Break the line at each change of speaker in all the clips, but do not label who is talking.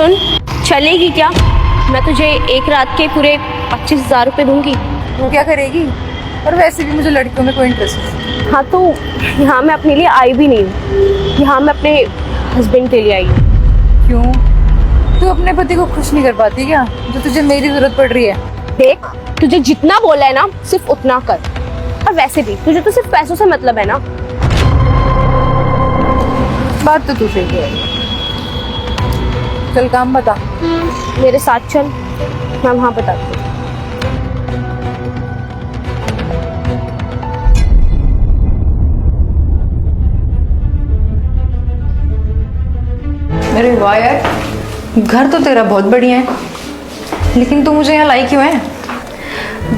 सुन, चलेगी क्या? मैं तुझे एक रात के पूरे 25,000 रुपये दूंगी।
तू क्या करेगी? और वैसे भी मुझे लड़कियों में कोई इंटरेस्ट नहीं।
हाँ तो यहाँ मैं अपने लिए आई भी नहीं हूँ, यहाँ मैं अपने हस्बैंड के लिए आई हूँ।
क्यों? तू अपने पति को खुश नहीं कर पाती क्या, जो तुझे मेरी जरूरत पड़ रही है?
देख, तुझे जितना बोला है ना सिर्फ उतना कर। और वैसे भी तुझे तो सिर्फ पैसों से मतलब है ना।
बात तो तू सही है। चल काम बता।
मेरे साथ चल, मैं वहाँ बताती हूँ।
अरे वाह यार, घर तो तेरा बहुत बढ़िया है, लेकिन तू मुझे यहाँ लाई क्यों है?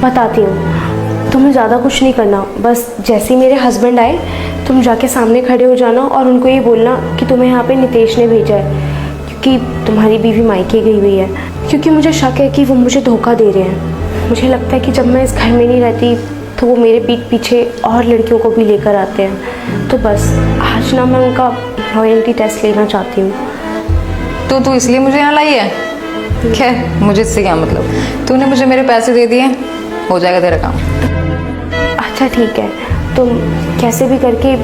बताती हूँ। तुम्हें ज़्यादा कुछ नहीं करना, बस जैसे ही मेरे हस्बैंड आए तुम जाके सामने खड़े हो जाना और उनको ये बोलना कि तुम्हें यहाँ पे नितेश ने भेजा है, क्योंकि तुम्हारी बीवी मायके गई हुई है। क्योंकि मुझे शक है कि वो मुझे धोखा दे रहे हैं। मुझे लगता है कि जब मैं इस घर में नहीं रहती तो वो मेरे पीठ पीछे और लड़कियों को भी लेकर आते हैं। तो बस आज ना मैं उनका लॉयल्टी टेस्ट लेना चाहती हूँ।
तो तू इसलिए मुझे यहाँ लाई है? खैर, मुझे इससे क्या मतलब, तूने मुझे मेरे पैसे दे दिए, हो जाएगा तेरा काम।
अच्छा ठीक है, तुम कैसे भी करके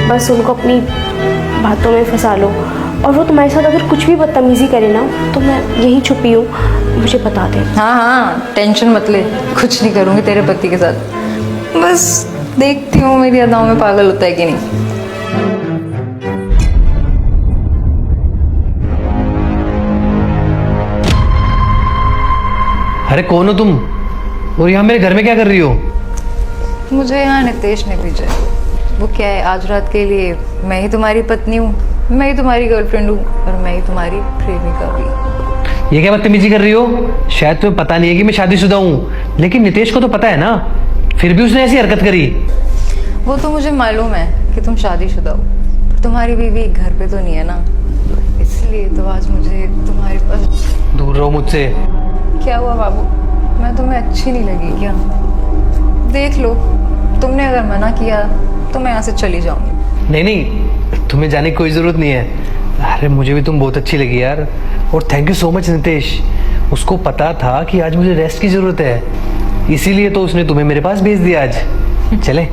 बस उनको अपनी बातों में फंसा लो, और वो तुम्हारे साथ अगर कुछ भी बदतमीज़ी करे ना तो मैं यहीं छुपी हूँ, मुझे बता दे।
हाँ हाँ, टेंशन मत ले, कुछ नहीं करूँगी तेरे पति के साथ। बस देखती हूँ मेरी अदाओं में पागल होता है कि नहीं।
अरे कौन हो तुम, और यहाँ मेरे घर में क्या कर रही हो?
मुझे यहाँ नितेश ने भेजा है। वो क्या है, आज रात के लिए मैं ही तुम्हारी पत्नी हूँ, मैं ही तुम्हारी गर्लफ्रेंड हूँ, और मैं ही तुम्हारी प्रेमिका भी।
ये क्या बदतमीजी कर रही हो? शायद तुम्हें पता नहीं है कि मैं शादीशुदा हूँ, लेकिन नितेश को तो पता है ना, फिर भी उसने ऐसी हरकत करी।
वो तो मुझे मालूम है कि तुम शादीशुदा हो, पर तुम्हारी बीवी घर पे तो नहीं है ना, इसलिए तो आज मुझे तुम्हारे पास।
दूर रहो मुझसे।
क्या हुआ बाबू, मैं तुम्हें अच्छी नहीं लगी क्या? देख लो, तुमने अगर मना किया तो मैं यहाँ से चली जाऊंगी।
नहीं नहीं, तुम्हें जाने की कोई ज़रूरत नहीं है। अरे मुझे भी तुम बहुत अच्छी लगी यार, और thank you so much Nitesh. उसको पता था कि आज मुझे रेस्ट की ज़रूरत है, इसीलिए तो उसने तुम्हें मेरे पास भेज दिया आज। चले।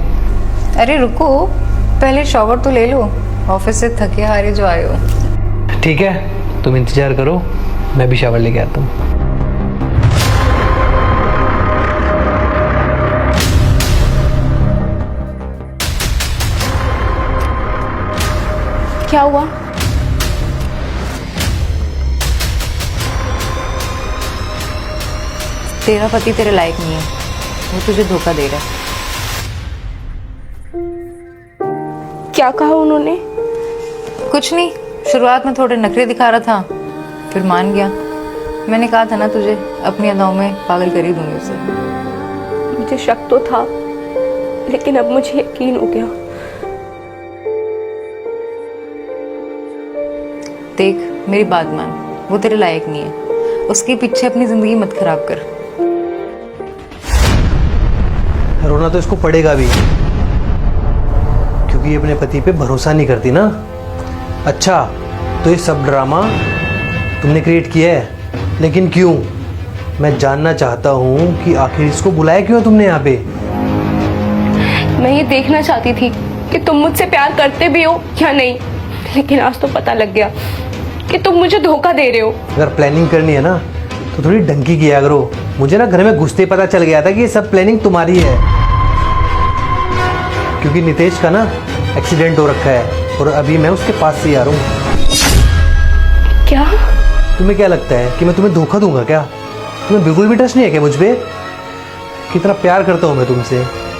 अरे रुको, पहले शॉवर तो ले लो, ऑफिस से थके हारे जो आए हो।
ठीक है, तुम इंतज़ार करो, मैं भी शावर लेके आता हूँ।
क्या हुआ?
तेरा पति तेरे लायक नहीं है, वो तुझे धोखा दे रहा है।
क्या कहा उन्होंने?
कुछ नहीं, शुरुआत में थोड़े नखरे दिखा रहा था, फिर मान गया। मैंने कहा था ना तुझे, अपनी अदाओं में पागल कर ही दूंगी उसे।
मुझे शक तो था, लेकिन अब मुझे यकीन हो गया।
देख, मेरी बात मान, वो तेरे लायक नहीं है, उसके पीछे अपनी जिंदगी मत खराब कर।
रोना तो इसको पड़ेगा भी, क्योंकि ये अपने पति पे भरोसा नहीं करती ना। अच्छा, तो ये सब ड्रामा तुमने क्रिएट किया है, लेकिन क्यों? मैं जानना चाहता हूँ कि आखिर इसको बुलाया क्यों तुमने यहाँ पे?
मैं ये देखना चाहती थी कि तुम मुझसे प्यार करते भी हो या नहीं, लेकिन आज तो पता लग गया कि तुम मुझे धोखा दे रहे हो।
अगर प्लानिंग करनी है ना तो थोड़ी ढंग की किया करो। मुझे ना घर में घुसते ही पता चल गया था कि ये सब प्लानिंग तुम्हारी है, क्योंकि नितेश का ना एक्सीडेंट हो रखा है और अभी मैं उसके पास से आ रहा हूँ।
क्या?
तुम्हें क्या लगता है कि मैं तुम्हें धोखा दूंगा क्या? तुम्हें बिल्कुल भी ट्रस्ट नहीं है क्या मुझ पे? कितना प्यार करता हूँ मैं तुमसे,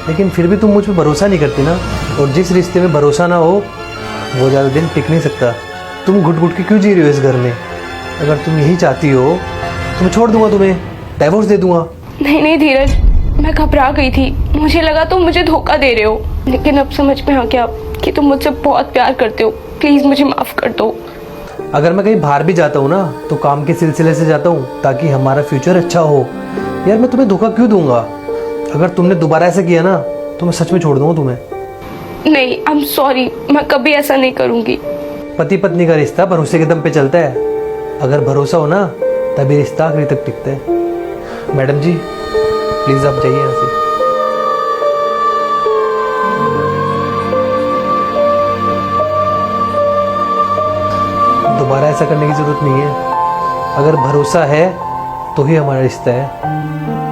लेकिन फिर भी तुम मुझ पे भरोसा नहीं करती ना। और जिस रिश्ते में भरोसा ना हो वो ज़्यादा दिन टिक नहीं सकता। तुम घुट घुट के क्यों जी रही हो इस घर में? अगर तुम यही चाहती हो तो मैं छोड़ दूंगा, तुम्हें डाइवोर्स दे दूंगा।
नहीं नहीं धीरज, मैं घबरा गई थी, मुझे लगा तुम मुझे धोखा दे रहे हो, लेकिन अब समझ में आ गया कि तुम मुझसे बहुत प्यार करते हो। प्लीज मुझे माफ कर दो।
अगर मैं कहीं बाहर भी जाता हूँ ना तो काम के सिलसिले से जाता हूँ, ताकि हमारा फ्यूचर अच्छा हो। यार मैं तुम्हें धोखा क्यों दूंगा? अगर तुमने दोबारा ऐसा किया ना तो मैं सच में छोड़ दूंगा तुम्हें।
नहीं, आई एम सॉरी, मैं कभी ऐसा नहीं करूंगी।
पति पत्नी का रिश्ता भरोसे के दम पे चलता है, अगर भरोसा हो ना तभी रिश्ता आखिरी तक टिकता है। मैडम जी प्लीज़ आप जाइए यहाँ से। दोबारा ऐसा करने की ज़रूरत नहीं है। अगर भरोसा है तो ही हमारा रिश्ता है।